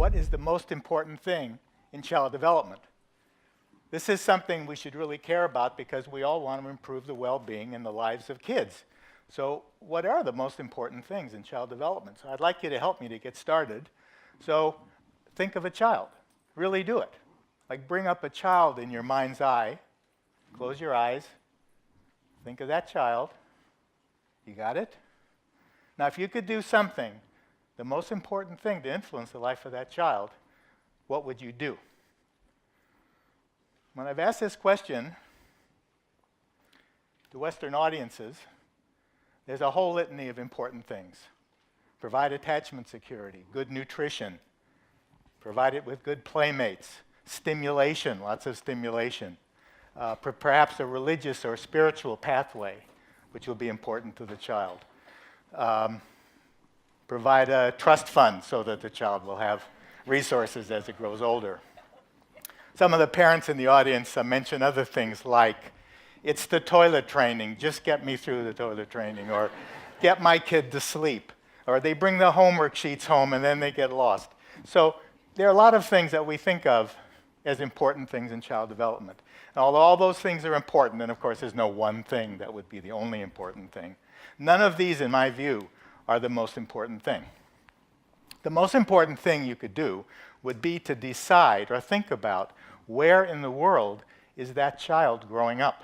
what is the most important thing in child development? This is something we should really care about because we all want to improve the well-being and the lives of kids. So what are the most important things in child development? So I'd like you to help me to get started. So think of a child. Really do it. Like bring up a child in your mind's eye. Close your eyes. Think of that child. You got it? Now, if you could do something, the most important thing to influence the life of that child, what would you do? When I've asked this question to Western audiences, there's a whole litany of important things. Provide attachment security, good nutrition, provide it with good playmates, stimulation, lots of stimulation, perhaps a religious or spiritual pathway, which will be important to the child. Provide a trust fund so that the child will have resources as it grows older. Some of the parents in the audience mention other things like, it's the toilet training, just get me through the toilet training, or get my kid to sleep, or they bring the homework sheets home and then they get lost. So there are a lot of things that we think of as important things in child development. And although all those things are important, and of course there's no one thing that would be the only important thing, none of these, in my view, are the most important thing. The most important thing you could do would be to decide or think about where in the world is that child growing up.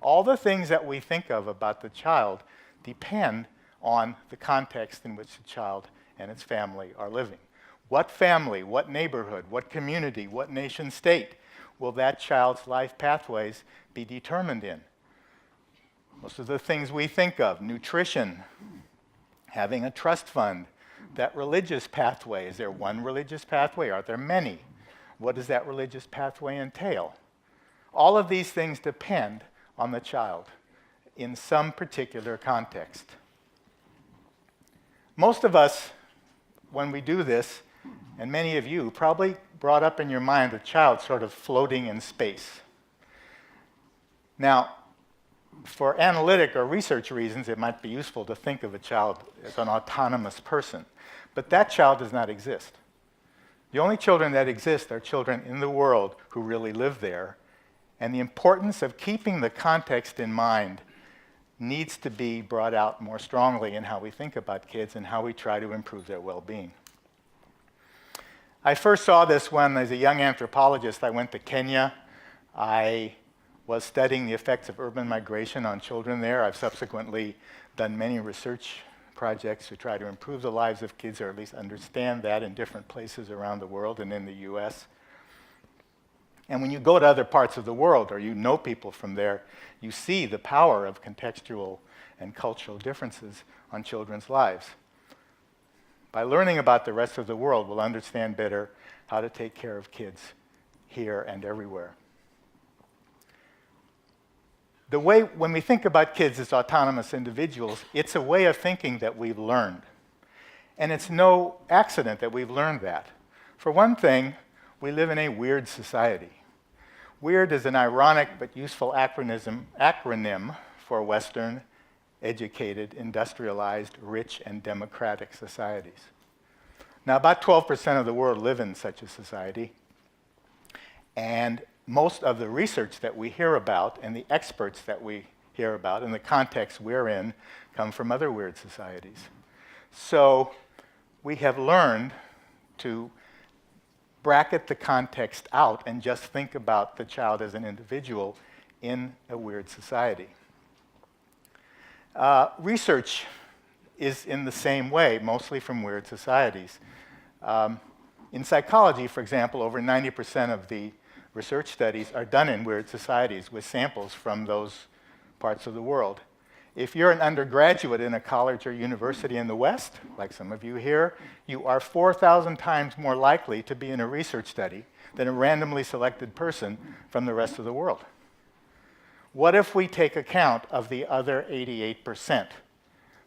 All the things that we think of about the child depend on the context in which the child and its family are living. What family, what neighborhood, what community, what nation state will that child's life pathways be determined in? Most of the things we think of, nutrition, having a trust fund, that religious pathway. Is there one religious pathway? Are there many? What does that religious pathway entail? All of these things depend on the child in some particular context. Most of us, when we do this, and many of you probably brought up in your mind a child sort of floating in space. Now, for analytic or research reasons, it might be useful to think of a child as an autonomous person, but that child does not exist. The only children that exist are children in the world who really live there, and the importance of keeping the context in mind needs to be brought out more strongly in how we think about kids and how we try to improve their well-being. I first saw this when, as a young anthropologist, I went to Kenya. I was studying the effects of urban migration on children there. I've subsequently done many research projects to try to improve the lives of kids, or at least understand that in different places around the world and in the US. And when you go to other parts of the world, or you know people from there, you see the power of contextual and cultural differences on children's lives. By learning about the rest of the world, we'll understand better how to take care of kids here and everywhere. The way, when we think about kids as autonomous individuals, it's a way of thinking that we've learned. And it's no accident that we've learned that. For one thing, we live in a weird society. WEIRD is an ironic but useful acronym for Western, educated, industrialized, rich, and democratic societies. Now, about 12% of the world live in such a society, and most of the research that we hear about and the experts that we hear about in the context we're in come from other weird societies. So we have learned to bracket the context out and just think about the child as an individual in a weird society. Research is in the same way, mostly from weird societies. In psychology, for example, over 90% of the research studies are done in weird societies with samples from those parts of the world. If you're an undergraduate in a college or university in the West, like some of you here, you are 4,000 times more likely to be in a research study than a randomly selected person from the rest of the world. What if we take account of the other 88%?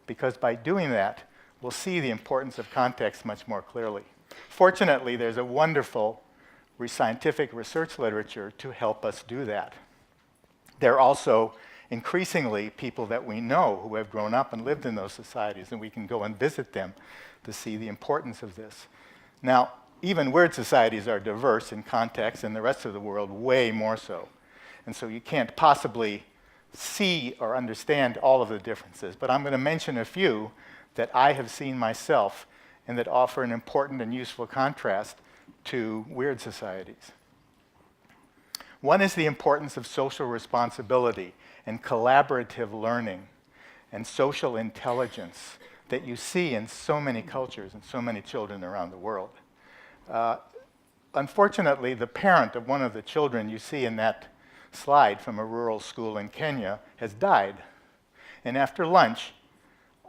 Because by doing that, we'll see the importance of context much more clearly. Fortunately, there's a wonderful scientific research literature to help us do that. There are also increasingly people that we know who have grown up and lived in those societies, and we can go and visit them to see the importance of this. Now, even weird societies are diverse in context, and the rest of the world way more so. And so you can't possibly see or understand all of the differences, but I'm going to mention a few that I have seen myself and that offer an important and useful contrast to weird societies. One is the importance of social responsibility and collaborative learning and social intelligence that you see in so many cultures and so many children around the world. Unfortunately, the parent of one of the children you see in that slide from a rural school in Kenya has died. And after lunch,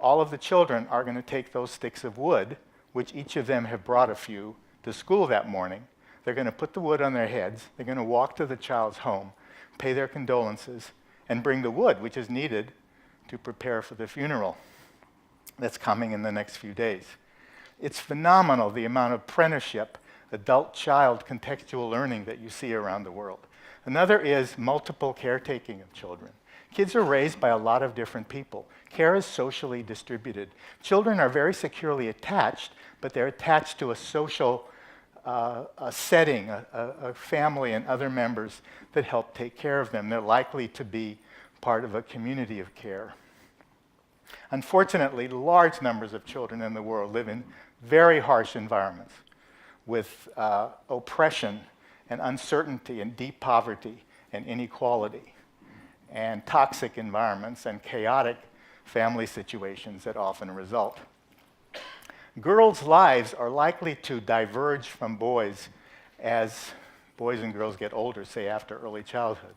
all of the children are going to take those sticks of wood, which each of them have brought a few, to school that morning. They're going to put the wood on their heads. They're going to walk to the child's home, pay their condolences, and bring the wood, which is needed to prepare for the funeral that's coming in the next few days. It's phenomenal, the amount of apprenticeship, adult-child contextual learning that you see around the world. Another is multiple caretaking of children. Kids are raised by a lot of different people. Care is socially distributed. Children are very securely attached, but they're attached to a social setting, a family and other members that help take care of them. They're likely to be part of a community of care. Unfortunately, large numbers of children in the world live in very harsh environments with oppression and uncertainty and deep poverty and inequality and toxic environments and chaotic family situations that often result. Girls' lives are likely to diverge from boys as boys and girls get older, say after early childhood.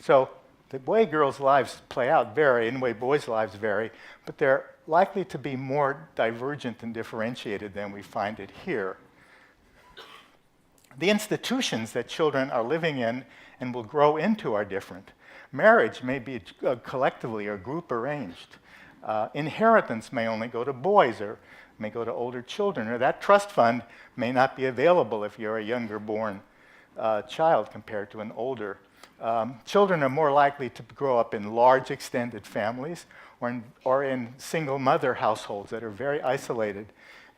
So the way girls' lives play out vary and the way boys' lives vary, but they're likely to be more divergent and differentiated than we find it here. The institutions that children are living in and will grow into are different. Marriage may be collectively or group arranged. Inheritance may only go to boys or may go to older children, or that trust fund may not be available if you're a younger born child compared to an older. Children are more likely to grow up in large extended families or in single mother households that are very isolated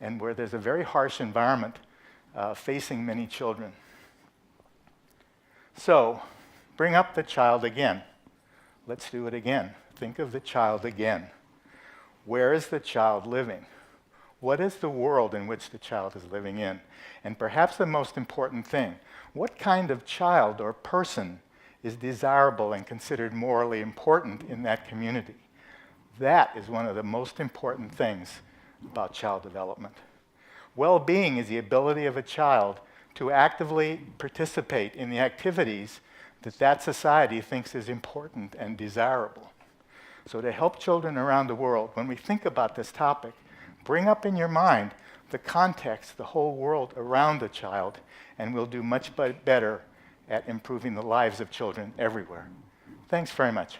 and where there's a very harsh environment facing many children. So, bring up the child again. Let's do it again. Think of the child again. Where is the child living? What is the world in which the child is living in? And perhaps the most important thing, what kind of child or person is desirable and considered morally important in that community? That is one of the most important things about child development. Well-being is the ability of a child to actively participate in the activities that society thinks is important and desirable. So to help children around the world, when we think about this topic, bring up in your mind the context, the whole world around the child, and we'll do much better at improving the lives of children everywhere. Thanks very much.